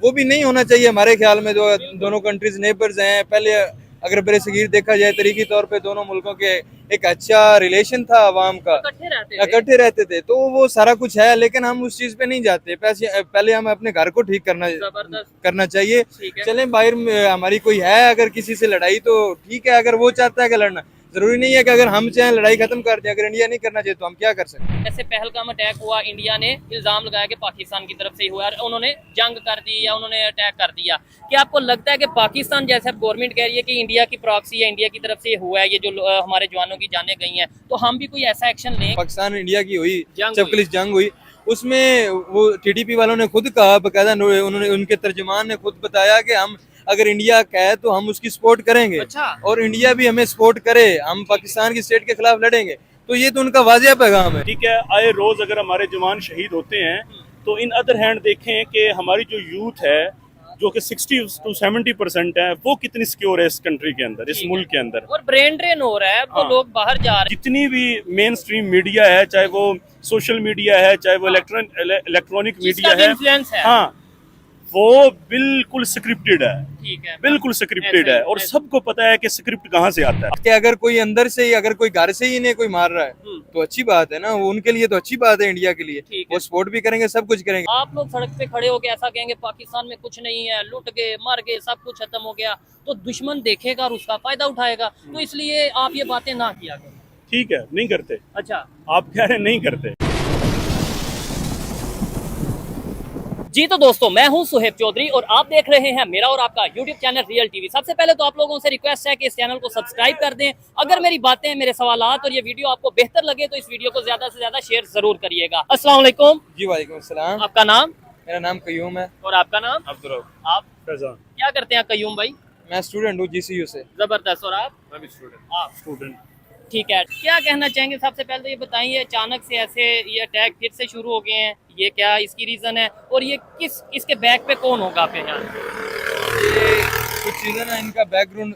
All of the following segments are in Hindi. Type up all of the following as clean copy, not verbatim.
वो भी नहीं होना चाहिए हमारे ख्याल में। जो दोनों कंट्रीज नेबर्स हैं, पहले अगर बरसगीर देखा जाए तरीकी तौर पे दोनों मुल्कों के एक अच्छा रिलेशन था अवाम का, इकट्ठे रहते थे, तो वो सारा कुछ है। लेकिन हम उस चीज पे नहीं जाते। पहले हम अपने घर को ठीक करना चाहिए। चलें बाहर में हमारी कोई है अगर किसी से लड़ाई तो ठीक है, अगर वो चाहता है कि लड़ना, जरूरी नहीं है कि अगर हम चाहें लड़ाई खत्म कर दें। अगर इंडिया नहीं करना चाहिए तो हम क्या कर सकते हैं। ऐसे पहलगाम अटैक हुआ, इंडिया ने इल्जाम लगाया कि पाकिस्तान की तरफ से ही हुआ और उन्होंने जंग कर दी या उन्होंने अटैक कर दिया। क्या आपको लगता है कि पाकिस्तान जैसे अब गवर्नमेंट कह रही है कि इंडिया की प्रॉक्सी या इंडिया की तरफ से हुआ है, ये जो हमारे जवानों की जानें गई हैं, तो हम भी कोई ऐसा एक्शन लें? पाकिस्तान इंडिया की हुई चपकलिश जंग हुई, उसमें वो टीडीपी वालों ने खुद कहा, बकायदा उन्होंने, उनके तर्जुमान ने खुद बताया कि हम अगर इंडिया कहे तो हम उसकी सपोर्ट करेंगे। अच्छा। और इंडिया भी हमें सपोर्ट करे, हम पाकिस्तान की स्टेट के खिलाफ लड़ेंगे। तो ये तो उनका वाजिया पैगाम है। ठीक है, आए रोज अगर हमारे जवान शहीद होते हैं तो इन अदर हैंड देखें कि हमारी जो यूथ है जो कि 60 to 70% है, वो कितनी सिक्योर है इस कंट्री के अंदर, इस मुल्क के अंदर। और ब्रेन ड्रेन हो रहा है, वो लोग बाहर जा रहे हैं। जितनी भी मेन स्ट्रीम मीडिया है, चाहे वो सोशल मीडिया है, चाहे वो इलेक्ट्रॉनिक मीडिया है, हाँ, वो बिल्कुल स्क्रिप्टेड है। ठीक है, बिल्कुल स्क्रिप्टेड है और सबको पता है कि स्क्रिप्ट कहाँ से आता है। कि अगर कोई अंदर से ही, अगर कोई घर से ही इन्हें कोई मार रहा है तो अच्छी बात है ना, वो उनके लिए तो अच्छी बात है, इंडिया के लिए वो सपोर्ट भी करेंगे, सब कुछ करेंगे। आप लोग सड़क पे खड़े होकर ऐसा कहेंगे पाकिस्तान में कुछ नहीं है, लुट गए, मर गए, सब कुछ खत्म हो गया, तो दुश्मन देखेगा और उसका फायदा उठाएगा। तो इसलिए आप ये बातें ना किया करें। ठीक है, नहीं करते। अच्छा, आप कह रहे हैं नहीं करते। जी तो दोस्तों, मैं हूं सुहेब चौधरी और आप देख रहे हैं मेरा और आपका YouTube चैनल रियल टीवी। सबसे पहले तो आप लोगों से रिक्वेस्ट है कि इस चैनल को सब्सक्राइब कर दें। अगर मेरी बातें, मेरे सवालात और ये वीडियो आपको बेहतर लगे तो इस वीडियो को ज्यादा से ज्यादा शेयर जरूर करिएगा। अस्सलाम वालेकुम। जी वालेकुम अस्सलाम। आपका नाम? मेरा नाम कयूम है। और आपका नाम? अब्दुल। आप क्या करते हैं कयूम भाई? मैं स्टूडेंट हूँ GCU से। जबरदस्त। और आप? मैं भी स्टूडेंट। आप स्टूडेंट। ठीक है, क्या कहना चाहेंगे? सबसे पहले तो ये बताइए, अचानक से ऐसे ये अटैक फिर से शुरू हो गए हैं, ये क्या इसकी रीजन है और ये इसके बैक पे कौन होगा आपके यहाँ? कुछ चीज़ें ना, इनका बैकग्राउंड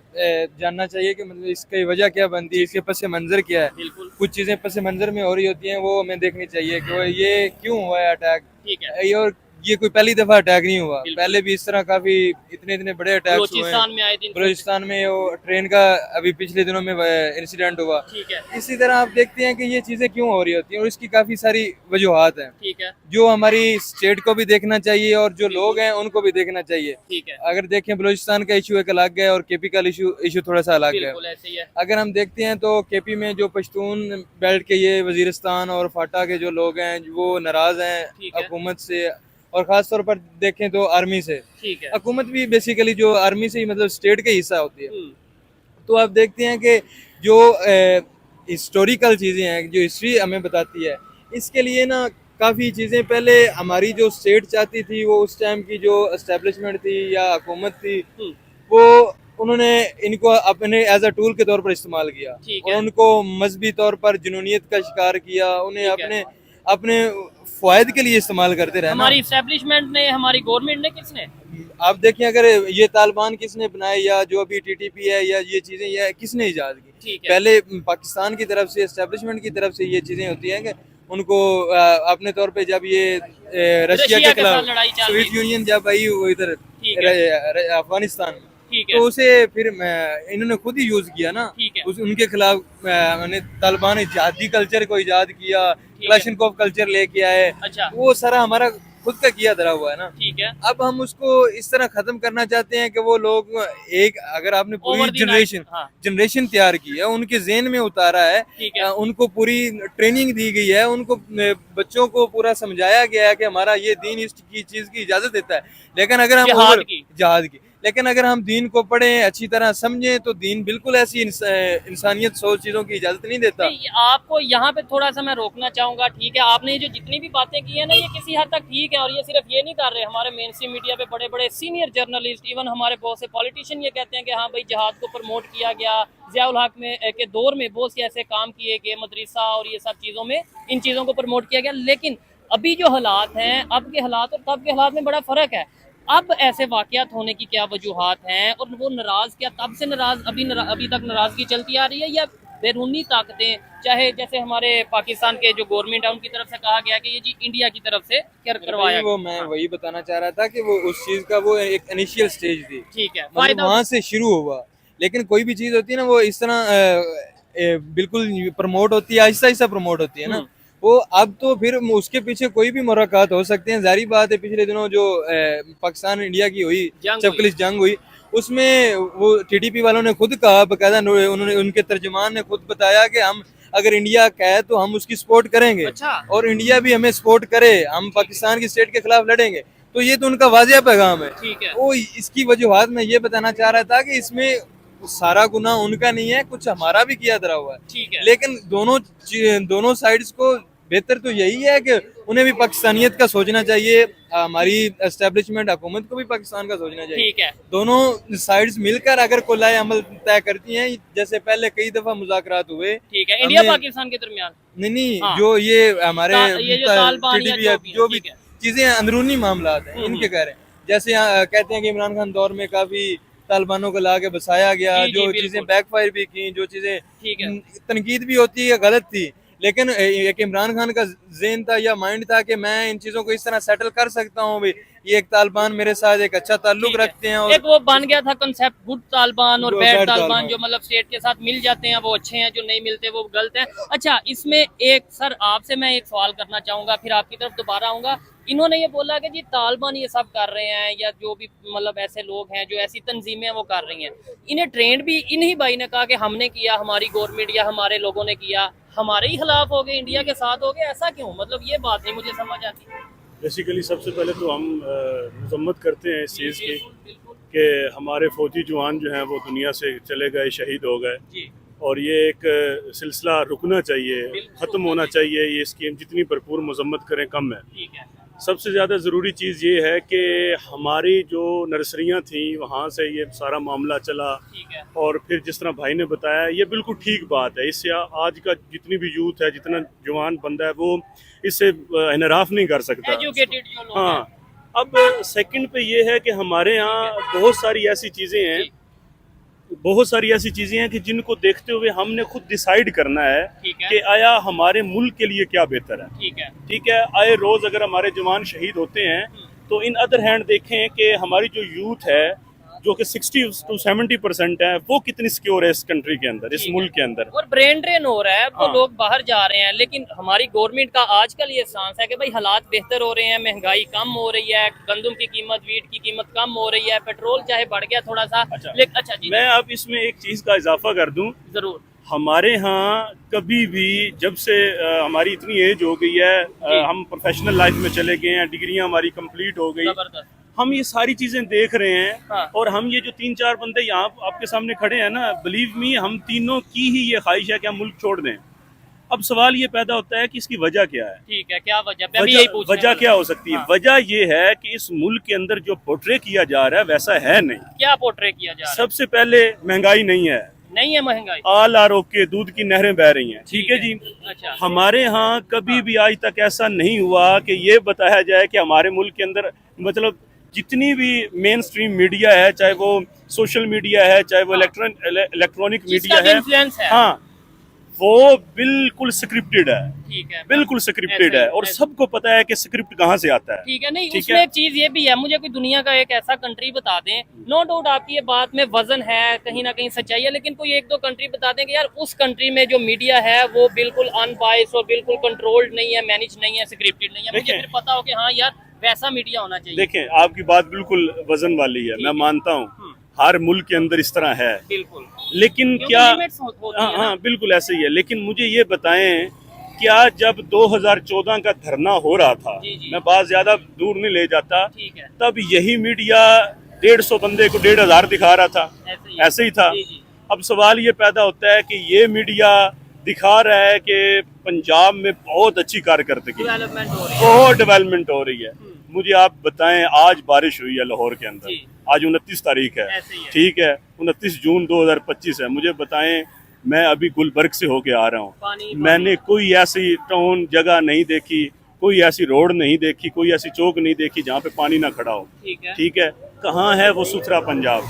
जानना चाहिए कि मतलब इसकी वजह क्या बनती है, इसके पस मंजर क्या है। बिल्कुल। कुछ चीज़ें पस मंजर में हो रही होती हैं, वो हमें देखनी चाहिए कि वो ये क्यों हुआ है अटैक। ठीक है। और ये कोई पहली दफा अटैक नहीं हुआ, पहले भी इस तरह काफी इतने बड़े अटैक हुए हैं। बलूचिस्तान में वो ट्रेन का अभी पिछले दिनों में इंसिडेंट हुआ। ठीक है। इसी तरह आप देखते हैं कि ये चीजें क्यों हो रही होती हैं और इसकी काफी सारी वजूहात हैं। ठीक है। जो हमारी स्टेट को भी देखना चाहिए और जो लोग हैं उनको भी देखना चाहिए। ठीक है। अगर देखें बलूचिस्तान का इशू एक अलग है और केपी का इशू थोड़ा सा अलग है। ऐसे ही है। अगर हम देखते हैं तो केपी में जो पश्तून बेल्ट के ये वजीरिस्तान और फाटा के जो लोग हैं वो नाराज हैं हुकूमत से, और खास तौर पर देखें तो आर्मी से। ठीक है। हुकूमत भी बेसिकली जो आर्मी से ही मतलब स्टेट का हिस्सा होती है। तो आप देखते हैं कि जो हिस्टोरिकल चीज़ें हैं, जो हिस्ट्री हमें बताती है, इसके लिए ना काफ़ी चीज़ें पहले हमारी जो स्टेट चाहती थी, वो उस टाइम की जो एस्टेब्लिशमेंट थी या हुकूमत थी, वो उन्होंने इनको अपने एज अ टूल के तौर पर इस्तेमाल किया और उनको मजहबी तौर पर जुनूनियत का शिकार किया, उन्हें अपने फायदे के लिए इस्तेमाल करते रहे। हमारी एस्टेब्लिशमेंट ने, हमारी गवर्नमेंट ने, किसने? आप देखें, अगर ये तालिबान किसने बनाए या जो अभी TTP है या ये चीजें, ये किसने इजाद की? पहले पाकिस्तान की तरफ से, एस्टेब्लिशमेंट की तरफ से ये चीजें होती हैं कि उनको अपने तौर पे जब ये रशिया के खिलाफ सोवियत यूनियन जब आई वो इधर अफगानिस्तान में, तो उसे फिर इन्होंने खुद ही यूज किया ना, उनके खिलाफ तालिबान जिहादी कल्चर को इजाद किया, क्लाशनकोव कल्चर लेके आए। अच्छा। वो सारा हमारा खुद का किया धरा हुआ है ना। ठीक है। अब हम उसको इस तरह खत्म करना चाहते हैं कि वो लोग एक, अगर आपने पूरी जनरेशन तैयार की है, उनके ज़हन में उतारा है, उनको पूरी ट्रेनिंग दी गई है, उनको बच्चों को पूरा समझाया गया है कि हमारा ये दीन इस चीज की इजाजत देता है। लेकिन अगर हम जिहाद की, लेकिन अगर हम दीन को पढ़ें, अच्छी तरह समझें, तो दीन बिल्कुल ऐसी इंसानियत सोच चीजों की इजाजत नहीं देता। आपको यहाँ पे थोड़ा सा मैं रोकना चाहूंगा। ठीक है, आपने जो जितनी भी बातें की है ना, ये किसी हद तक ठीक है, और ये सिर्फ ये नहीं कर रहे, हमारे मेन स्ट्रीम मीडिया पे बड़े बड़े सीनियर जर्नलिस्ट, इवन हमारे बहुत से पॉलिटिशियन ये कहते हैं कि हाँ भाई जिहाद को प्रमोट किया गया, ज़ियाउल हक में के दौर में बहुत से ऐसे काम किए गए, मदरसा और ये सब चीज़ों में इन चीज़ों को प्रमोट किया गया। लेकिन अभी जो हालात हैं, अब के हालात और तब के हालात में बड़ा फ़र्क है। अब ऐसे वाक़यात होने की क्या वजूहात हैं और वो नाराज़, क्या तब से नाराज़, अभी तक नाराज़गी चलती आ रही है, या बैरूनी ताकतें, चाहे जैसे हमारे पाकिस्तान के जो गवर्नमेंट है उनकी तरफ से कहा गया कि ये जी इंडिया की तरफ से करवाया वो मैं वही बताना चाह रहा था कि वो उस चीज का वो एक इनिशियल स्टेज थी, ठीक है, मतलब फायदा वहां से शुरू हुआ। लेकिन कोई भी चीज होती है ना वो इस तरह बिल्कुल प्रमोट होती है, आहिस्ता आहिस्ता प्रमोट होती है ना। वो अब तो फिर उसके पीछे कोई भी मुलाकात हो सकते हैं, जारी बात है। पिछले दिनों जो पाकिस्तान इंडिया की हुई चपकलिश जंग हुई, उसमें वो टीडीपी वालों ने खुद कहा, बकायदा उन्होंने उनके तर्जुमान ने खुद बताया कि हम अगर इंडिया का है तो हम उसकी सपोर्ट करेंगे, अच्छा। और इंडिया भी हमें सपोर्ट करे, हम पाकिस्तान की स्टेट के खिलाफ लड़ेंगे। तो ये तो उनका वाजिया पैगाम है। ठीक है, वो इसकी वजूहात मैं ये बताना चाह रहा था कि इसमें सारा गुनाह उनका नहीं है, कुछ हमारा भी किया धरा हुआ है। ठीक है, लेकिन दोनों साइड्स को बेहतर तो यही है कि उन्हें भी पाकिस्तानियत का सोचना चाहिए, हमारी एस्टेब्लिशमेंट हुकूमत को भी पाकिस्तान का सोचना चाहिए। ठीक है, दोनों साइड्स मिलकर अगर कोलाए अमल तय करती हैं, जैसे पहले कई दफा मुज़ाकरात हुए। ठीक है, इंडिया हमने- पाकिस्तान के दरमियान नहीं हाँ। जो ये हमारे ये जो तालिबान या TDP जो भी ठीक है। चीजें अंदरूनी मामलात हैं इनके कह रहे हैं। जैसे कहते हैं कि इमरान खान दौर में काफी तालिबानों को ला के बसाया गया, जी, जो बिल्कुल। चीजें बैकफायर भी की, जो चीजें ठीक है, तनकीद भी होती है गलत थी, लेकिन एक इमरान खान का ज़हन था या माइंड था कि मैं इन चीजों को इस तरह सेटल कर सकता हूँ भी, ये एक तालिबान मेरे साथ एक अच्छा ताल्लुक ठीक है। रखते हैं, और एक वो बन गया था कंसेप्ट गुड तालिबान और जो बैड bad तालिबान, तालिबान। जो मतलब स्टेट के साथ मिल जाते हैं वो अच्छे हैं, जो नहीं मिलते वो गलत हैं। अच्छा, इसमें एक सर आपसे मैं एक सवाल करना चाहूंगा, फिर आपकी तरफ दोबारा आऊंगा। इन्होंने ये बोला कि जी तालिबान ये सब कर रहे हैं, या जो भी मतलब ऐसे लोग हैं जो ऐसी तंजीमें वो कर रही हैं, इन्हें ट्रेंड भी इन्हीं भाई ने कहा कि हमने किया, हमारी गवर्नमेंट या हमारे लोगों ने किया, हमारे ही खिलाफ हो गए, इंडिया के साथ हो गए, ऐसा क्यों? मतलब ये बात नहीं मुझे समझ आती। बेसिकली सबसे पहले तो हम मजम्मत करते हैं इस चीज़ की बिल्कुल, बिल्कुल। कि हमारे फौजी जवान जो हैं वो दुनिया से चले गए, शहीद हो गए, जी, और ये एक सिलसिला रुकना चाहिए, बिल्कुल, ख़त्म होना चाहिए। ये स्कीम जितनी भरपूर मजम्मत करें कम है। ठीक है, सबसे ज़्यादा ज़रूरी चीज़ ये है कि हमारी जो नर्सरियाँ थी वहाँ से ये सारा मामला चला, ठीक है, और फिर जिस तरह भाई ने बताया ये बिल्कुल ठीक बात है। इससे आज का जितनी भी यूथ है, जितना जवान बंदा है, वो इससे इनराफ नहीं कर सकता। एजुकेटेड जो लोग हैं। हाँ, अब सेकंड पे ये है कि हमारे यहाँ बहुत सारी ऐसी चीज़ें हैं, जी, बहुत सारी ऐसी चीज़ें हैं कि जिनको देखते हुए हमने खुद डिसाइड करना है ठीक है, कि आया हमारे मुल्क के लिए क्या बेहतर है। ठीक है, ठीक है, आए रोज़ अगर हमारे जवान शहीद होते हैं, तो इन अदर हैंड देखें कि हमारी जो यूथ है, जो कि 60 to 70% है, वो कितनी सिक्योर है इस कंट्री के अंदर, इस ठीक मुल्क के अंदर। और ब्रेन ड्रेन हो रहा है, वो हाँ। लोग बाहर जा रहे हैं, लेकिन हमारी गवर्नमेंट का आजकल ये स्टांस है कि भाई हालात बेहतर हो रहे हैं, महंगाई कम हो रही है, गंदम की कीमत, वीट की कीमत कम हो रही है, पेट्रोल चाहे बढ़ गया थोड़ा सा, अच्छा। लेकिन अच्छा जी, मैं अब इसमें एक चीज़ का इजाफा कर दूं, जरूर, हमारे यहाँ कभी भी जब से हमारी इतनी एज हो गई है, जी। हम प्रोफेशनल लाइफ में चले गए हैं, डिग्रियां हमारी कंप्लीट हो गई, जबरदस्त, हम ये सारी चीजें देख रहे हैं। हाँ। और हम ये जो 3-4 बंदे यहाँ आपके सामने खड़े हैं ना, बिलीव मी, हम तीनों की ही ये ख्वाहिश है कि हम मुल्क छोड़ दें। अब सवाल ये पैदा होता है कि इसकी वजह क्या है। ठीक है, क्या वजह? मैं भी यही पूछने वजह वाला क्या था। हो सकती है? हाँ। वजह ये है कि इस मुल्क के अंदर जो पोर्ट्रे किया जा रहा है वैसा है नहीं। क्या पोर्ट्रे किया जा रहा सबसे पहले महंगाई नहीं है, है? नहीं है महंगाई, आल आरोप के दूध की नहरें बह रही हैं। ठीक है जी। अच्छा, हमारे यहाँ कभी भी आज तक ऐसा नहीं हुआ कि ये बताया जाए कि हमारे मुल्क के अंदर, मतलब जितनी भी मेन स्ट्रीम मीडिया है, चाहे वो सोशल मीडिया है, चाहे वो इलेक्ट्रॉनिक जिसका मीडिया भी है, इन्फ्लुएंस है, हाँ, वो बिल्कुल स्क्रिप्टेड है, ठीक है, बिल्कुल स्क्रिप्टेड ऐसे है, ही, और ऐसे। सबको पता है कि स्क्रिप्ट कहाँ से आता है। ठीक है। नहीं, ठीक उसमें है। एक चीज ये भी है, मुझे कोई दुनिया का एक ऐसा कंट्री बता दें, नो डाउट आपकी ये बात में वजन है, कहीं ना कहीं सच्चाई है, लेकिन कोई एक दो कंट्री बता दें कि यार उस कंट्री में जो मीडिया है वो बिल्कुल अनबाइस और बिल्कुल कंट्रोल्ड नहीं है, मैनेज नहीं है, स्क्रिप्टेड नहीं है, मुझे देखें। फिर पता हो कि हाँ यार वैसा मीडिया होना चाहिए। देखें, आपकी बात बिल्कुल वजन वाली है, मैं मानता हूँ हर मुल्क के अंदर इस तरह है, बिल्कुल, लेकिन क्योंकि क्या, limits होती हाँ है ना। हाँ बिल्कुल ऐसे ही है। लेकिन मुझे ये बताएं, क्या जब 2014 का धरना हो रहा था, जी, जी। मैं बात ज्यादा दूर नहीं ले जाता, ठीक है, तब यही मीडिया 150 बंदे को 1500 दिखा रहा था, ऐसे ही था। जी, जी, अब सवाल ये पैदा होता है कि ये मीडिया दिखा रहा है कि पंजाब में बहुत अच्छी कारकर्दगी, डेवलपमेंट हो रही है, बहुत डेवलपमेंट हो रही है। मुझे आप बताएं, आज बारिश हुई है लाहौर के अंदर, जी। आज 29 तारीख है, ऐसे ही है। ठीक है, 29 जून 2025 है। मुझे बताएं, मैं अभी गुलबर्ग से होके आ रहा हूँ, पानी मैंने कोई ऐसी टाउन जगह नहीं देखी, कोई ऐसी रोड नहीं देखी, कोई ऐसी चौक नहीं देखी जहाँ पे पानी ना खड़ा हो। ठीक है, ठीक है, कहाँ है वो सुथरा पंजाब?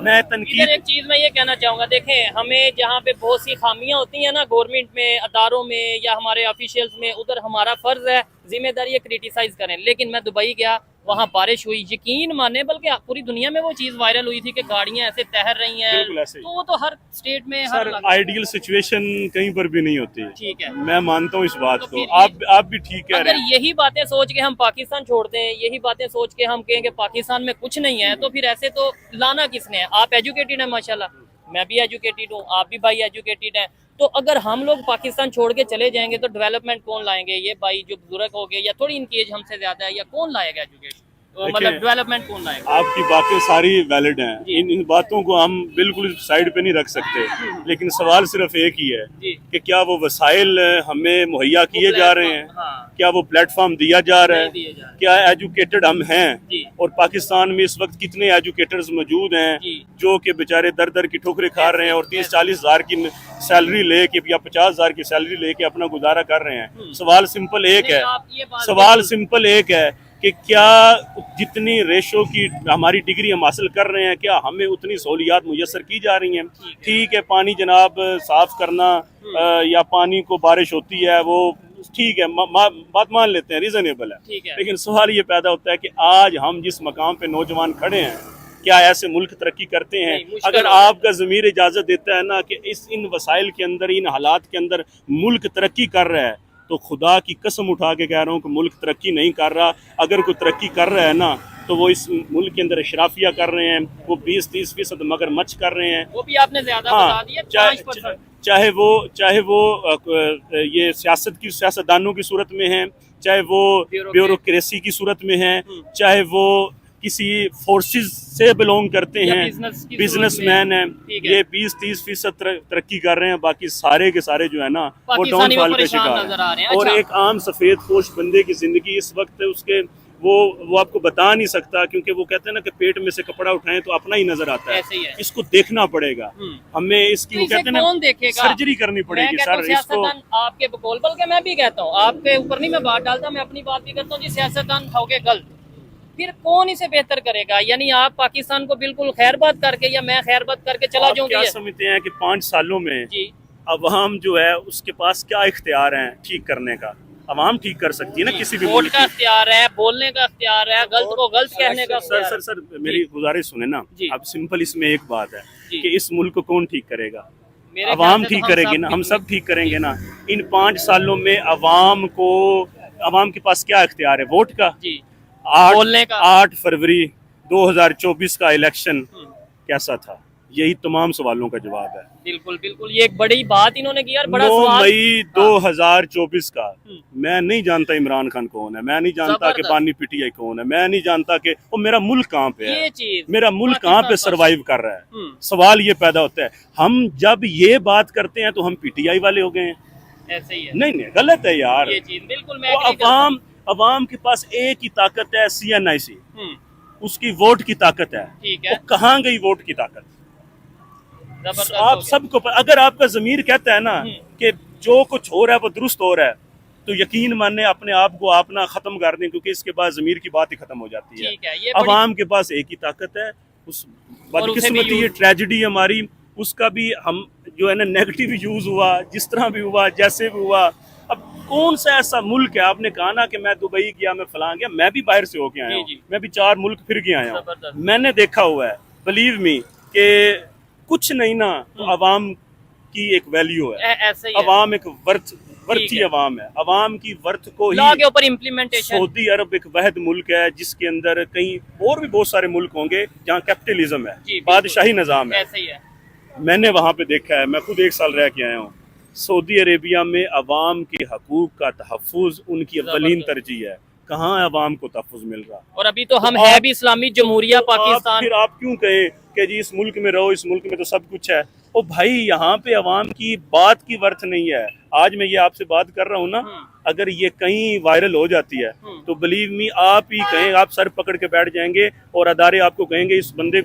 मैं इधर तनकीद एक चीज मैं ये कहना चाहूंगा, देखें हमें जहाँ पे बहुत सी खामियां होती हैं ना गवर्नमेंट में, अदारों में या हमारे ऑफिशियल्स में, उधर हमारा फर्ज है, जिम्मेदारी है क्रिटिसाइज करें। लेकिन मैं दुबई गया, वहाँ बारिश हुई, यकीन माने, बल्कि पूरी दुनिया में वो चीज वायरल हुई थी कि गाड़ियां ऐसे तैर रही हैं। बिल्कुल ऐसे ही। तो वो तो हर स्टेट में, हर सर इलाके में। आइडियल सिचुएशन कहीं पर भी नहीं होती। ठीक है, मैं मानता हूँ इस बात तो को। फिर आप भी ठीक कह रहे अगर हैं। यही बातें सोच के हम पाकिस्तान छोड़ दें, यही बातें सोच के हम कहें कि पाकिस्तान में कुछ नहीं है, तो फिर ऐसे तो लाना किसने है? आप एजुकेटेड हैं माशाल्लाह, मैं भी एजुकेटेड हूँ, आप भी भाई एजुकेटेड हैं। तो अगर हम लोग पाकिस्तान छोड़ के चले जाएंगे तो डेवलपमेंट कौन लाएंगे? ये भाई जो बुजुर्ग हो गए या थोड़ी इनकी एज हमसे ज्यादा है, या कौन लाएगा एजुकेशन, मतलब देखिए, डेवलपमेंट कौन लाएगा? आपकी बातें सारी वैलिड हैं। जी। इन बातों को हम बिल्कुल साइड पे नहीं रख सकते, लेकिन सवाल सिर्फ एक ही है जी, कि क्या वो वसाइल हमें मुहैया किए जा रहे हैं? हाँ, क्या वो प्लेटफॉर्म दिया जा रहा नहीं है? दिए जा रहे। क्या एजुकेटेड हम हैं? जी, और पाकिस्तान में इस वक्त कितने एजुकेटर्स मौजूद हैं जी। जो कि बेचारे दर दर की ठोकरें खा रहे हैं और 30-40 हज़ार की सैलरी लेके या 50 हज़ार की सैलरी लेके अपना गुजारा कर रहे हैं। सवाल सिंपल एक नहीं, है, आप ये बात सवाल बिल्कुल- सिंपल एक है कि क्या जितनी रेशो की हमारी डिग्री हम हासिल कर रहे हैं, क्या हमें उतनी सहूलियात मुयसर की जा रही हैं? ठीक है, पानी जनाब साफ करना या पानी को बारिश होती है वो ठीक है, बात मान लेते हैं, रीजनेबल है। ठीक है। लेकिन सवाल ये पैदा होता है कि आज हम जिस मकाम पे नौजवान खड़े हैं, क्या ऐसे मुल्क तरक्की करते हैं? नहीं, मुश्किल अगर होता है। आपका ज़मीर इजाज़त देता है ना कि इन वसाइल के अंदर, इन हालात के अंदर मुल्क तरक्की कर रहा है, तो खुदा की कसम उठा के कह रहा हूँ कि मुल्क तरक्की नहीं कर रहा। अगर कोई तरक्की कर रहा है ना, तो वो इस मुल्क के अंदर अशराफिया कर रहे हैं, वो 20-30% मगरमच्छ कर रहे हैं। वो भी आपने ज्यादा हाँ, बता दिया, चाहे 5%। चाहे वो ये सियासतदानों की सूरत में है, चाहे वो ब्यूरोक्रेसी की सूरत में है, चाहे वो किसी फोर्सेस से बिलोंग करते या हैं, बिजनेस की बिजनेसमैन सूरत हैं, में। ठीक है। ये 20-30% तरक्की कर रहे हैं, बाकी सारे के सारे जो है ना वो पाकिस्तानी डाउनफॉल में का परेशान शिकार नजर आ रहे हैं। हैं। और अच्छा। एक आम सफेद पोश बंदे की जिंदगी इस वक्त उसके वो आपको बता नहीं सकता, क्योंकि वो कहते हैं ना कि पेट में से कपड़ा उठाएं तो अपना ही नजर आता ऐसे ही है। इसको देखना पड़ेगा हमें, इसकी तो वो इसे कहते हैं कौन ना देखेगा? सर्जरी करनी मैं पड़ेगी कहता हूँ सर इसको। सियासतदान आपके बकौल, बल्कि मैं भी कहता हूँ, आपके ऊपर नहीं मैं बात डालता, मैं अपनी बात भी करता हूँ जी, सियासतदान हो गए गलत, फिर कौन इसे बेहतर करेगा? यानी आप पाकिस्तान को बिल्कुल खैरबाद करके या मैं खैरबाद करके चला आप जाऊँ क्या समझते हैं कि 5 सालों में जी? अवाम जो है उसके पास क्या इख्तियार है ठीक करने का? अवाम ठीक कर सकती है ना किसी भी वोट मुल्क का की। इख्तियार है, बोलने का इख्तियार है, गलत को गलत कहने का सर इख्तियार सर है। सर मेरी गुजारिश सुने ना। जी। अब सिंपल इसमें एक बात है जी। कि इस मुल्क को कौन ठीक करेगा? मेरे ख्याल अवाम से तो ठीक हम करेगी सब ना, हम ठीक- सब ठीक करेंगे ना। इन 5 सालों में अवाम के पास क्या इख्तियार है? वोट का। जी, 8 बोलने का। 8 फरवरी 2024 का इलेक्शन कैसा था? यही तमाम सवालों का जवाब है। बिल्कुल बिल्कुल, ये एक बड़ी बात इन्होंने की यार, बड़ा 9 सवाल। मई 2024 का मैं नहीं जानता इमरान खान कौन है, मैं नहीं जानता कि जबरदस्त। बानी पीटीआई कौन है, मैं नहीं जानता कि वो मेरा मुल्क कहाँ पे ये है, चीज मेरा मुल्क कहाँ पे पाकिस्तान सरवाइव कर रहा है। हम्म। सवाल ये पैदा होता है, हम जब ये बात करते हैं तो हम पीटीआई वाले हो गए हैं। ऐसे ही है नहीं नहीं, गलत है यार। ये चीज, बिल्कुल मैं वो agree करता हूं। अवाम के पास एक ही ताकत है, CNIC, हम्म, उसकी वोट की ताकत है। ठीक है, वो कहाँ गई वोट की ताकत? जबरदस्त हो आप गया। सबको अगर आपका जमीर कहता है ना कि जो कुछ हो रहा है वो दुरुस्त हो रहा है, तो यकीन माने अपने आप को आप ना खत्म कर दें, क्योंकि इसके बाद जमीर की बात ही खत्म हो जाती है। ठीक है, ये बड़ी- अवाम के पास एक ही ताकत है। उस और उसे भी बदकिस्मती ये use- ट्रेजिडी हमारी, उसका भी हम जो है ना नेगेटिव यूज हुआ, जिस तरह भी हुआ, जैसे भी हुआ। अब कौन सा ऐसा मुल्क है, आपने कहा ना कि मैं दुबई गया, मैं फलां गया, मैं भी बाहर से होके आया हूँ, जी, जी। मैं भी 4 मुल्क फिर के आया हूँ, जबरदस्त। मैंने देखा हुआ है, बिलीव मी, कि कुछ नहीं ना तो अवाम की एक वैल्यू है। ऐसे ही है। अवाम एक वर्थी है। अवाम है। अवाम की वर्थ को लॉ ही के ऊपर इम्प्लीमेंटेशन। सऊदी अरब एक वहद मुल्क है जिसके अंदर कहीं और भी बहुत सारे मुल्क होंगे जहाँ कैपिटलिज्म है, जी, बिल्कुल। बादशाही निज़ाम है। ऐसे ही है। मैंने वहाँ पे देखा है, मैं खुद 1 साल रह के आया हूँ। सऊदी अरेबिया में अवाम के हकूक का तहफ़्फ़ुज़ उनकी अव्वलीन तरजीह है। कहाँ अवाम को तहफ़्फ़ुज़ मिल रहा? और अभी तो हम तो है आप- भी इस्लामी जमहूरिया पाकिस्तान। फिर आप क्यों कहें कि जी इस मुल्क में रहो, इस मुल्क में तो सब कुछ है। ओ भाई, यहाँ पे अवाम की बात की वर्थ नहीं है। आज मैं ये आपसे बात कर रहा हूँ ना, अगर ये कहीं वायरल हो जाती है तो बिलीव मी, आप ही कहें, आप सर पकड़ के बैठ जाएंगे और अदारे आपको कहेंगे इस बंदे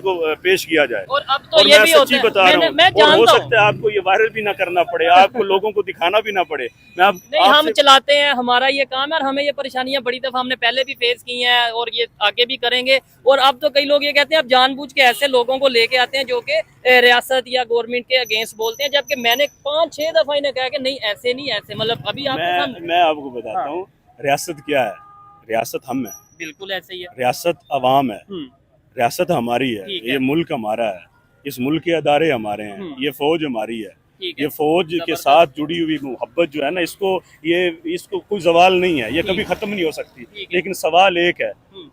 को पेश किया जाए। और अब तो और ये मैं भी होता सच्ची है, बता रहा हूँ, मैं और हो जानता हूँ। सकता है आपको ये वायरल भी ना करना पड़े, आपको लोगों को दिखाना भी ना पड़े। मैं आप नहीं, हम आपसे- चलाते हैं, हमारा ये काम है और हमें ये परेशानियां बड़ी दफा हमने पहले भी फेस की हैं और ये आगे भी करेंगे। और अब तो कई लोग ये कहते हैं अब जानबूझ के ऐसे लोगों को लेके आते हैं जो कि रियासत या गवर्नमेंट के अगेंस्ट बोलते हैं, जबकि मैंने 5-6 दफा इन्हें कहा कि नहीं ऐसे नहीं, ऐसे मतलब अभी आपके सामने मैं आपको बताता हूँ रियासत क्या है। रियासत हम है, बिल्कुल ऐसे ही है। रियासत अवाम है, रियासत हमारी है, ठीक है। ये मुल्क हमारा है, इस मुल्क के अदारे हमारे हैं, ये फौज हमारी है। ठीक है। ये फौज के जबरदस्त। साथ जुड़ी हुई मोहब्बत जो है ना, इसको कोई जवाल नहीं है, ये कभी खत्म नहीं हो सकती। ठीक है। लेकिन सवाल एक है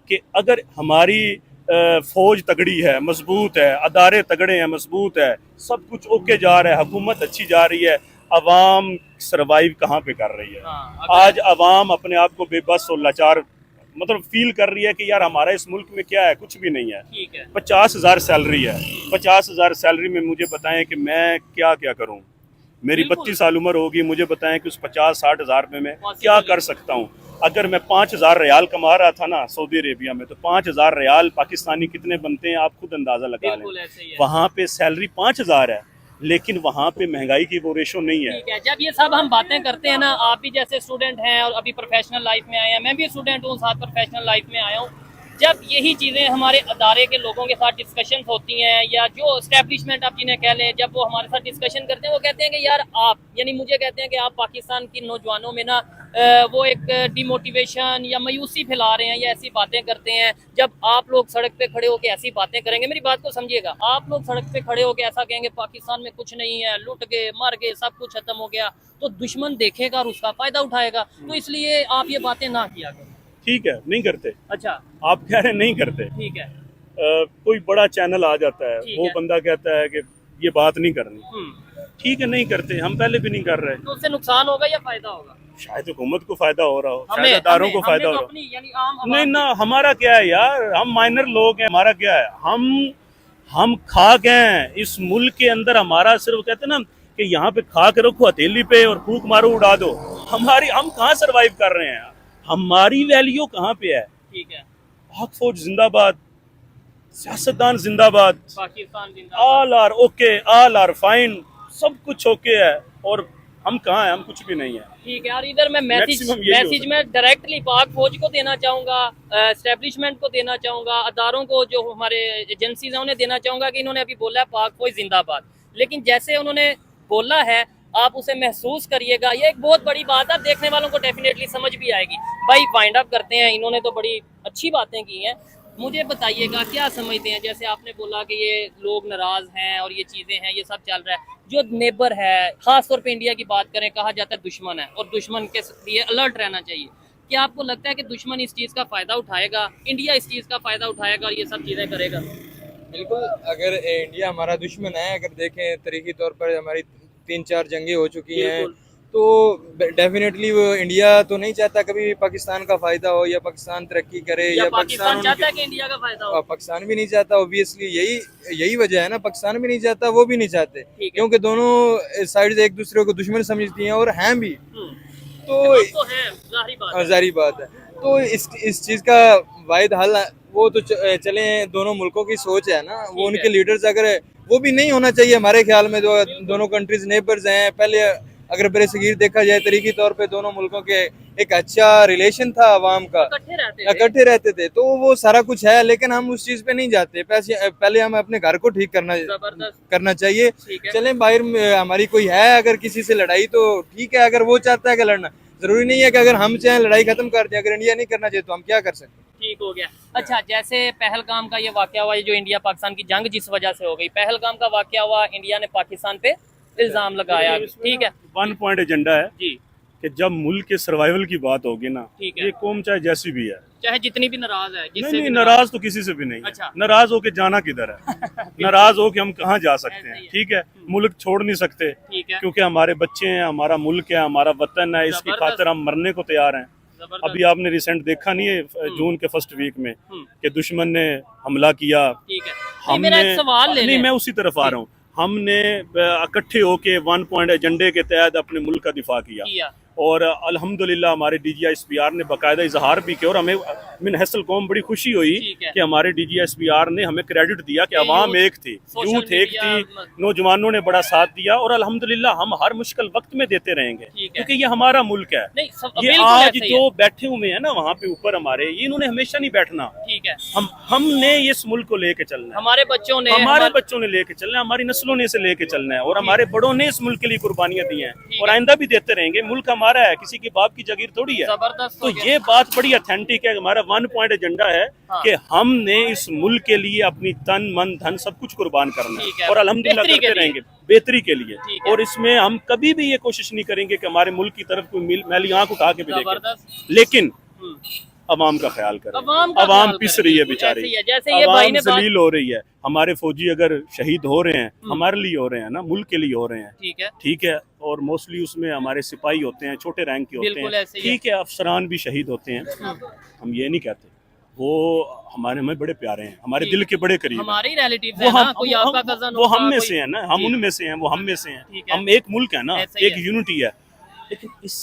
कि अगर हमारी फौज तगड़ी है, मजबूत है, अदारे तगड़े हैं, मजबूत है, सब कुछ ओके जा रहा है, हुकूमत अच्छी जा रही है, अवाम सरवाइव कहाँ पे कर रही है? हाँ, आज अवाम अपने आप को बेबस और लाचार मतलब फील कर रही है कि यार हमारा इस मुल्क में क्या है, कुछ भी नहीं है। ठीक है। 50,000 सैलरी है, 50,000 सैलरी में मुझे बताएं कि मैं क्या क्या करूं। मेरी बिल्कुल। 32 साल उम्र होगी, मुझे बताएं कि उस 50-60 हज़ार में मैं Possible क्या नहीं। कर सकता हूं। अगर मैं 5,000 रियाल कमा रहा था ना सऊदी अरेबिया में, तो 5,000 रियाल पाकिस्तानी कितने बनते हैं आप खुद अंदाजा लगा लें। बिल्कुल ऐसे ही है। वहाँ पे सैलरी 5,000 है, लेकिन वहाँ पे महंगाई की वो रेशो नहीं है। ठीक है। जब ये सब हम बातें करते हैं ना, आप भी जैसे स्टूडेंट हैं और अभी प्रोफेशनल लाइफ में आए हैं, मैं भी स्टूडेंट हूँ, साथ प्रोफेशनल लाइफ में आया हूँ। जब यही चीज़ें हमारे अदारे के लोगों के साथ डिस्कशन होती हैं या जो स्टैब्लिशमेंट आप जिन्हें कह लें, जब वो हमारे साथ डिस्कशन करते हैं, वो कहते हैं कि यार आप, यानी मुझे कहते हैं कि आप पाकिस्तान की नौजवानों में ना वो एक डिमोटिवेशन या मायूसी फैला रहे हैं या ऐसी बातें करते हैं। जब आप लोग सड़क पे खड़े होकर ऐसी बातें करेंगे, मेरी बात को समझिएगा, आप लोग सड़क पे खड़े होकर ऐसा कहेंगे पाकिस्तान में कुछ नहीं है, लुट गए, मर गए, सब कुछ खत्म हो गया, तो दुश्मन देखेगा और उसका फायदा उठाएगा। तो इसलिए आप ये बातें ना किया करें। ठीक है, नहीं करते। अच्छा, आप कह रहे हैं नहीं करते। ठीक है। कोई बड़ा चैनल आ जाता है, ठीक वो है। बंदा कहता है कि ये बात नहीं करनी। ठीक है, नहीं करते, हम पहले भी नहीं कर रहे। तो उससे नुकसान होगा या फायदा होगा? शायद हुकूमत को फायदा हो रहा हो, हमें शायद अदारों को हमें फायदा हो तो रहा अपनी यानी आम हो। नहीं ना, हमारा क्या है यार, हम माइनर लोग हैं, हमारा क्या है, हम खाक हैं इस मुल्क के अंदर। हमारा सिर्फ कहते हैं ना कि यहाँ पे खाक रखो हथेली पे और फूक मारो उड़ा दो। हम कहाँ सरवाइव कर रहे हैं? हमारी वैल्यू कहाँ पे है? ठीक है। पाक फौज जिंदाबाद, सियासतदान जिंदाबाद, पाकिस्तान जिंदाबाद। All are okay, all are fine, सब कुछ ओके है, और हम कहाँ हैं? हम कुछ भी नहीं है। ठीक है। और इधर मैं Maximum यही मैसेज में डायरेक्टली पाक फौज को देना चाहूँगा, एस्टेब्लिशमेंट को देना चाहूँगा, अदारों को, जो हमारे एजेंसीज हैं उन्हें देना चाहूँगा कि इन्होंने अभी बोला है पाक फौज जिंदाबाद, लेकिन जैसे उन्होंने बोला है आप उसे महसूस करिएगा। ये एक बहुत बड़ी बात है, देखने वालों को डेफिनेटली समझ भी आएगी। भाई वाइंड अप करते हैं, इन्होंने तो बड़ी अच्छी बातें की हैं। मुझे बताइएगा क्या समझते हैं, जैसे आपने बोला कि ये लोग नाराज हैं और ये चीज़ें हैं, ये सब चल रहा है, जो नेबर है, खास तौर पे इंडिया की बात करें, कहा जाता है दुश्मन है और दुश्मन के लिए अलर्ट रहना चाहिए। क्या आपको लगता है कि दुश्मन इस चीज़ का फ़ायदा उठाएगा, इंडिया इस चीज़ का फ़ायदा उठाएगा और ये सब चीज़ें करेगा? बिल्कुल, अगर इंडिया हमारा दुश्मन है, अगर देखें तरीकी तौर पर हमारी 3-4 जंगें हो चुकी हैं, बिल्कुल। तो डेफिनेटली वो इंडिया तो नहीं चाहता कभी पाकिस्तान का फायदा हो या पाकिस्तान तरक्की करे या या पाकिस्तान चाहता है कि इंडिया का फायदा हो? पाकिस्तान भी नहीं चाहता। ऑब्वियसली यही वजह है ना, पाकिस्तान भी नहीं चाहता, वो भी नहीं चाहते, ठीक है। क्योंकि दोनों साइड एक दूसरे को दुश्मन समझती हैं और हैं भी। तो तो है, जाहिर बात है। जारी बात है। तो इस चीज का वाहिद हल वो तो चले दोनों मुल्कों की सोच है ना, वो उनके लीडर्स अगर वो भी नहीं होना चाहिए हमारे ख्याल में, जो दोनों कंट्रीज नेबर्स हैं। पहले अगर बरसगीर देखा जाए तरीकी तौर पे दोनों मुल्कों के एक अच्छा रिलेशन था अवाम का, इकट्ठे रहते थे, तो वो सारा कुछ है। लेकिन हम उस चीज पे नहीं जाते, पहले हम अपने घर को ठीक करना चाहिए। चलें बाहर हमारी कोई है अगर किसी से लड़ाई, तो ठीक है, अगर वो चाहता है कि लड़ना, जरूरी नहीं है कि अगर हम चाहें लड़ाई खत्म कर दें। अगर इंडिया नहीं करना चाहिए तो हम क्या कर सकते हैं? ठीक हो गया। अच्छा, जैसे पहलगाम का ये वाकया हुआ, ये जो इंडिया पाकिस्तान की जंग जिस वजह से हो गई, पहलगाम का वाकया हुआ, इंडिया ने पाकिस्तान पे इल्जाम लगाया, ठीक है, 1 पॉइंट एजेंडा है जी, कि जब मुल्क के सर्वाइवल की बात होगी ना, ठीक है, ये कौम चाहे जैसी भी है, चाहे जितनी भी नाराज है, जिससे नहीं भी नाराज तो किसी से भी नहीं है। अच्छा। नाराज होके जाना किधर है? नाराज होके हम कहाँ जा सकते ऐसे ही हैं? है। ठीक है, मुल्क छोड़ नहीं सकते, ठीक है, क्योंकि हमारे बच्चे हैं, हमारा मुल्क है, हमारा वतन है, इसकी जबरदस्त। खातिर हम मरने को तैयार हैं। जबरदस्त। अभी आपने रिसेंट देखा नहीं है जून के फर्स्ट वीक में कि दुश्मन ने हमला किया, ठीक है। नहीं, मेरा एक सवाल ले नहीं, लें। मैं उसी तरफ आ रहा हूँ। हमने इकट्ठे होके 1 पॉइंट एजेंडे के तहत अपने मुल्क का दिफा किया। और अल्हम्दुलिल्लाह हमारे DGSPR ने बाकायदा इजहार भी किया और हमें मिन हसल कौम बड़ी खुशी हुई ठीक है। कि हमारे DGSPR ने हमें क्रेडिट दिया कि अवाम एक थी, सोशल यूथ एक मीडिया, थी, नौजवानों ने बड़ा साथ दिया और अल्हम्दुलिल्लाह हम हर मुश्किल वक्त में देते रहेंगे ठीक है। क्योंकि ये हमारा मुल्क है। नहीं ये बिल्कुल आज ऐसे ही जो है। बैठे हुए हैं ना वहाँ पे ऊपर हमारे, ये इन्होंने हमेशा नहीं बैठना। ठीक है, हमने इस मुल्क को लेके चलना है, हमारे बच्चों ने हमारे बच्चों ने लेके चलना है, हमारी नस्लों ने इसे लेके चलना है और हमारे बड़ों ने इस मुल्क के लिए कुर्बानियां दी हैं और आइंदा भी देते रहेंगे। मुल्क हमारा है, किसी की बाप की जागीर थोड़ी है। जबरदस्त तो हो गया। ये बात बड़ी ऑथेंटिक है। हमारा 1 पॉइंट एजेंडा है हाँ। कि हमने इस मुल्क के लिए अपनी तन मन धन सब कुछ कुर्बान करना ठीक है है। और अल्हम्दुलिल्लाह बेहतरी के करते लिए। रहेंगे बेहतरी के लिए। ठीक है। और इसमें हम कभी भी ये कोशिश नहीं करेंगे कि हमारे मुल्क की तरफ कोई मैली आंख उठा के भी देखे, जबरदस्त। लेकिन हम्म। अवाम का ख्याल करें। अवाम का अवाम ख्याल पिस करें, रही है बिल्कुल बेचारी, ऐसे ही है। जैसे ये भाई ने अवाम जलील हो रही है। हमारे फौजी अगर शहीद हो रहे हैं हमारे लिए हो रहे हैं ना, मुल्क के लिए हो रहे हैं। ठीक है, ठीक है, और मोस्टली उसमें हमारे सिपाही होते हैं, छोटे रैंक के होते बिल्कुल हैं। ऐसे ही है। ठीक है, अफसरान भी शहीद होते हैं, हम ये नहीं कहते। वो हमारे में बड़े प्यारे हैं, हमारे ठीक। दिल के बड़े करीब हैं। हमारे ही रिलेटिव्स वो है ना, हम कोई आपका कजन वो हम होगा, में कोई- से है ना, हम जी। उनमें से हैं, वो हम में से हैं। ठीक है। हम एक मुल्क है ना, ऐसे ही एक है। यूनिटी है। लेकिन इस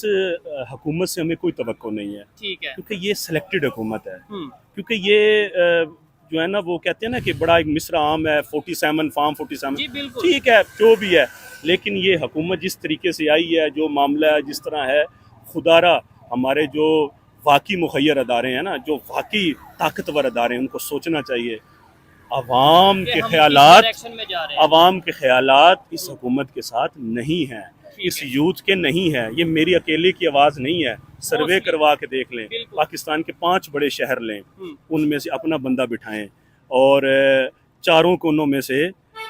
हुकूमत से हमें कोई तवक्को नहीं है ठीक है। क्योंकि ये सिलेक्टेड हुकूमत है। हम्म। क्योंकि ये जो है ना, वो कहते हैं ना कि बड़ा एक मिसरा आम है, 47 फार्म 47। जी बिल्कुल। ठीक है, जो भी है, लेकिन ये हुकूमत जिस तरीके से आई है, जो मामला है जिस तरह है, खुदारा हमारे जो वाकई मुखैर अदारे हैं ना, जो वाकई ताकतवर अदारे हैं, उनको सोचना चाहिए अवाम कि के हम किस ख्यालात, डायरेक्शन में जा रहे हैं। अवाम के ख्यालात इस हुकूमत के साथ नहीं हैं, ठीक इस है। यूथ के नहीं है। ये मेरी अकेले की आवाज़ नहीं है, सर्वे Mostly। करवा के देख लें। बिल्कुल। पाकिस्तान के 5 बड़े शहर लें, हम्म। उनमें से अपना बंदा बिठाएं और चारों कोनों में से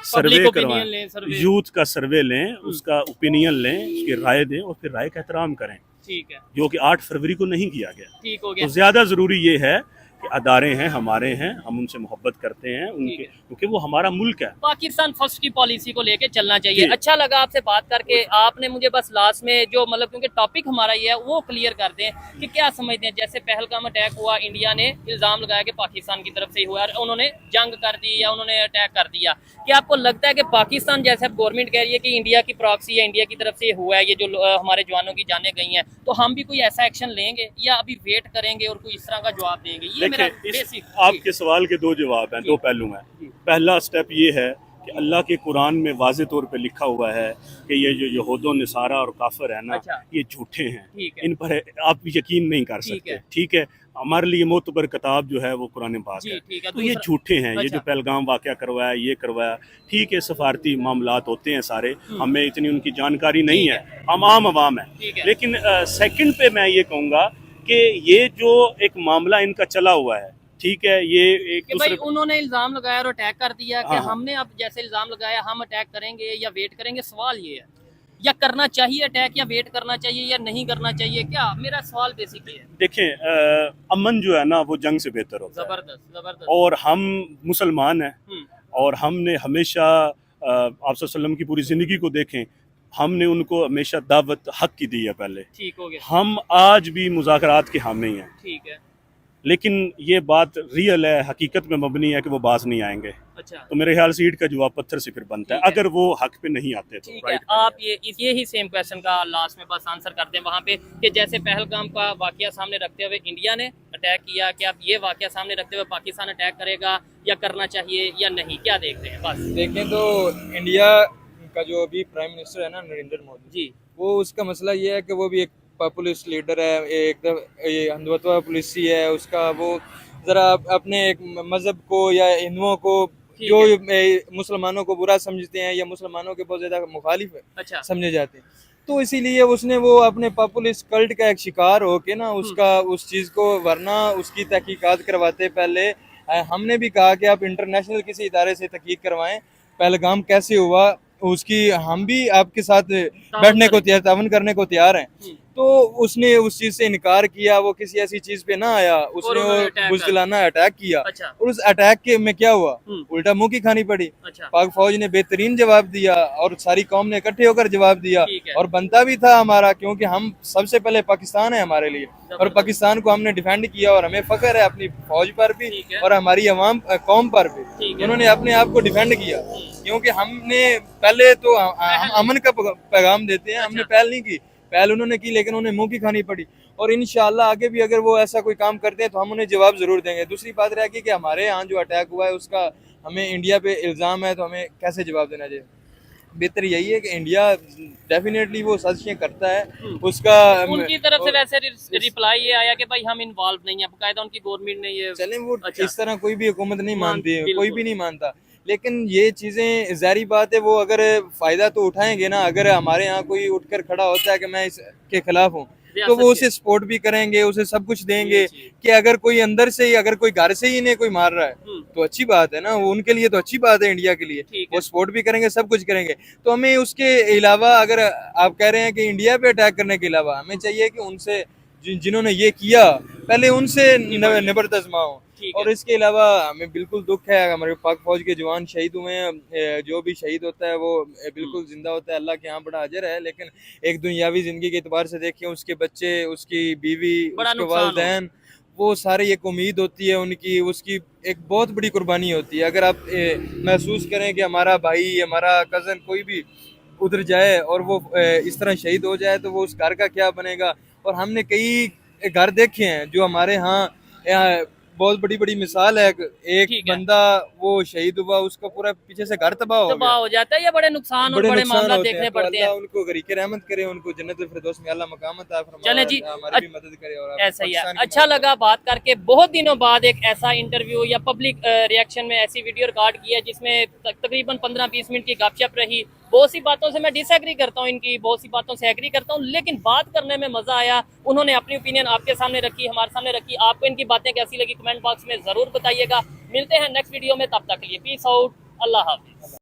सर्वे Public करवाएं, opinion लें, सर्वे। यूथ का सर्वे लें, उसका ओपिनियन लें, उसकी राय दें और फिर राय का एहतराम करें, ठीक है, जो कि 8 फरवरी को नहीं किया गया। ठीक हो गया। तो ज़्यादा ज़रूरी ये है कि अदारे हैं, हमारे हैं, हम उनसे मोहब्बत करते हैं उनके, ठीक है। क्योंकि वो हमारा मुल्क है। पाकिस्तान फर्स्ट की पॉलिसी को लेके चलना चाहिए। जी। अच्छा लगा आपसे बात करके। आपने मुझे बस लास्ट में जो मतलब, क्योंकि टॉपिक हमारा ये है, वो क्लियर कर दें कि क्या समझते हैं। जैसे पहलगाम अटैक हुआ, इंडिया ने इल्जाम लगाया कि पाकिस्तान की तरफ से ही हुआ और उन्होंने जंग कर दी या उन्होंने अटैक कर दिया। क्या आपको लगता है कि पाकिस्तान, जैसे अब गवर्नमेंट कह रही है कि इंडिया की प्रॉक्सी या इंडिया की तरफ से हुआ है, ये जो हमारे जवानों की जानें गई हैं, तो हम भी कोई ऐसा एक्शन लेंगे या अभी वेट करेंगे और कोई इस तरह का जवाब देंगे? ये मेरा देखिए, बेसिक आपके सवाल के 2 जवाब हैं, 2 पहलू हैं। पहला स्टेप ये है कि अल्लाह के कुरान में वाज़े तौर पे लिखा हुआ है कि ये जो यहूद नसारा और काफिर है ना, अच्छा। ये झूठे हैं, ठीक है। इन पर आप यकीन नहीं कर ठीक सकते। है। ठीक है, हमारे लिए मोतबर किताब जो है वो कुरान पाक जी, है। ठीक है। तो ये दूसरा- झूठे हैं। ये अच्छा। जो पहलगाम वाक़या करवाया, ये करवाया, ठीक है, सफारती मामलात होते हैं सारे, हमें इतनी उनकी जानकारी नहीं ठीक है, हम आम आवाम है। ठीक है। लेकिन सेकंड पे मैं ये कहूँगा कि ये जो एक मामला इनका चला हुआ है, ठीक है, ये एक कि भाई दूसरे उन्होंने इल्जाम लगाया और अटैक कर दिया कि हाँ। हमने अब जैसे इल्जाम लगाया हम अटैक करेंगे या वेट करेंगे। सवाल ये है, या करना चाहिए अटैक या वेट करना चाहिए या नहीं करना चाहिए? क्या मेरा सवाल बेसिकली है। देखें, अमन जो है ना वो जंग से बेहतर होता है। जबरदस्त जबरदस्त। और हम मुसलमान हैं हम्म, और हमने हमेशा आप सल्लम की पूरी ज़िंदगी को देखें, हमने उनको हमेशा दावत हक की दी है पहले। ठीक हो गया। हम आज भी मुज़ाकरात के हामी हैं, ठीक है। लेकिन ये बात रियल है, हकीकत में मबनी है कि वो बाज नहीं आएंगे। अच्छा, तो मेरे ख्याल से ईंट का जवाब पत्थर से फिर बनता है, ठीक है। अगर वो हक पे नहीं आते तो। ठीक है। राइट आप ये ही सेम क्वेश्चन का लास्ट में बस आंसर कर दें वहाँ पे कि जैसे पहलगाम का वाकया सामने रखते हुए इंडिया ने अटैक किया, कि आप ये वाकया सामने रखते हुए पाकिस्तान अटैक करेगा या करना चाहिए या नहीं, क्या देखते हैं? बस देखें तो इंडिया का जो अभी प्राइम मिनिस्टर है ना, नरेंद्र मोदी जी, वो उसका मसला ये है कि वो भी एक पॉपुलिस्ट लीडर है, एकदम ये हिंदुत्व पुलिसी है उसका। वो ज़रा अपने एक मज़हब को या हिंदुओं को, ठीक जो है। मुसलमानों को बुरा समझते हैं या मुसलमानों के बहुत ज़्यादा मुखालिफ अच्छा, समझे जाते हैं, तो इसीलिए उसने वो अपने पॉपुलिस्ट कल्ट का एक शिकार होके ना उसका उस चीज़ को, वरना उसकी तहकीकात करवाते पहले हमने भी कहा कि आप इंटरनेशनल किसी इदारे से तहकीक करवाएं, पहलगाम कैसे हुआ उसकी, हम भी आपके साथ बैठने को तैयार, तावन करने को तैयार हैं। तो उसने उस चीज़ से इनकार किया, वो किसी ऐसी चीज़ पे ना आया, उसने उन्होंने वो अटैक बुज़दिलाना अटैक किया। अच्छा, और उस अटैक के में क्या हुआ, हम्म। उल्टा मुंह की खानी पड़ी। अच्छा, पाक फौज ने बेहतरीन जवाब दिया और सारी कौम ने इकट्ठे होकर जवाब दिया, ठीक है। और बनता भी था हमारा, क्योंकि हम सबसे पहले पाकिस्तान है हमारे लिए, और जबरदस्त। पाकिस्तान को हमने डिफेंड किया और हमें फख्र है अपनी फौज पर भी ठीक है। और हमारी अवाम कौम पर भी। ठीक है। उन्होंने अपने आप को डिफेंड किया, क्योंकि हमने पहले तो हम अमन का पैगाम देते हैं, हमने अच्छा। पहल नहीं की पहल उन्होंने की लेकिन उन्हें मुंह की खानी पड़ी। और इंशाल्लाह आगे भी अगर वो ऐसा कोई काम करते हैं तो हम उन्हें जवाब जरूर देंगे। दूसरी बात रह गई कि हमारे यहाँ जो अटैक हुआ है उसका हमें इंडिया पे इल्ज़ाम है, तो हमें कैसे जवाब देना चाहिए? बेहतर यही है कि इंडिया डेफिनेटली वो साजिशें करता है, उसका उनकी तरफ से वैसे रिप्लाई ये आया कि भाई हम इन्वॉल्व नहीं है, बकायदा उनकी गवर्नमेंट ने ये चलें वो अच्छा। इस तरह कोई भी हुकूमत नहीं मानती है, बिल्कुल। कोई भी नहीं मानता, लेकिन ये चीज़ें ज़ाहिर बात है वो अगर फ़ायदा तो उठाएंगे ना। अगर हमारे यहाँ कोई उठकर खड़ा होता है कि मैं इसके खिलाफ हूँ, तो वो उसे सपोर्ट भी करेंगे, उसे सब कुछ देंगे कि अगर कोई अंदर से ही, अगर कोई घर से ही इन्हें कोई मार रहा है तो अच्छी बात है ना, वो उनके लिए तो अच्छी बात है, इंडिया के लिए वो सपोर्ट भी करेंगे, सब कुछ करेंगे। तो हमें उसके अलावा, अगर आप कह रहे हैं कि इंडिया पे अटैक करने के अलावा हमें चाहिए कि उनसे जिन्होंने ये किया पहले उनसे निबर्त आजमाओ। और इसके अलावा हमें बिल्कुल दुख है, हमारे पाक फौज के जवान शहीद हुए हैं। जो भी शहीद होता है वो बिल्कुल जिंदा होता है, अल्लाह के यहाँ बड़ा अजर है, लेकिन एक दुनियावी जिंदगी के एतबार से देखें, उसके बच्चे, उसकी बीवी, उसके वालिदैन, वो सारे एक उम्मीद होती है उनकी, उसकी एक बहुत बड़ी कुर्बानी होती है। अगर आप महसूस करें कि हमारा भाई, हमारा कज़न कोई भी उधर जाए और वो इस तरह शहीद हो जाए तो वो उस घर का क्या बनेगा। और हमने कई घर देखे हैं जो हमारे यहाँ बहुत बड़ी बड़ी मिसाल है, एक बंदा वो शहीद हुआ, उसका पूरा पीछे से घर तबाह हो जाता है। ये बड़े नुकसान और बड़े मामला देखने पड़ते हैं। उनको गरीके रहमत करे, उनको जन्नतुल फिरदौस में अल्लाह मकाम अता फरमाए। चले जी, हमारी भी मदद करे। और ऐसा ही है, अच्छा लगा बात करके। बहुत दिनों बाद एक ऐसा इंटरव्यू या पब्लिक रिएक्शन में ऐसी वीडियो रिकॉर्ड की है जिसमें तकरीबन 15-20 मिनट की गपशप रही। बहुत सी बातों से मैं डिसएग्री करता हूँ, इनकी बहुत सी बातों से एग्री करता हूँ, लेकिन बात करने में मजा आया। उन्होंने अपनी ओपिनियन आपके सामने रखी, हमारे सामने रखी। आपको इनकी बातें कैसी लगी कमेंट बॉक्स में जरूर बताइएगा। मिलते हैं नेक्स्ट वीडियो में, तब तक के लिए पीस आउट, अल्लाह हाफिज।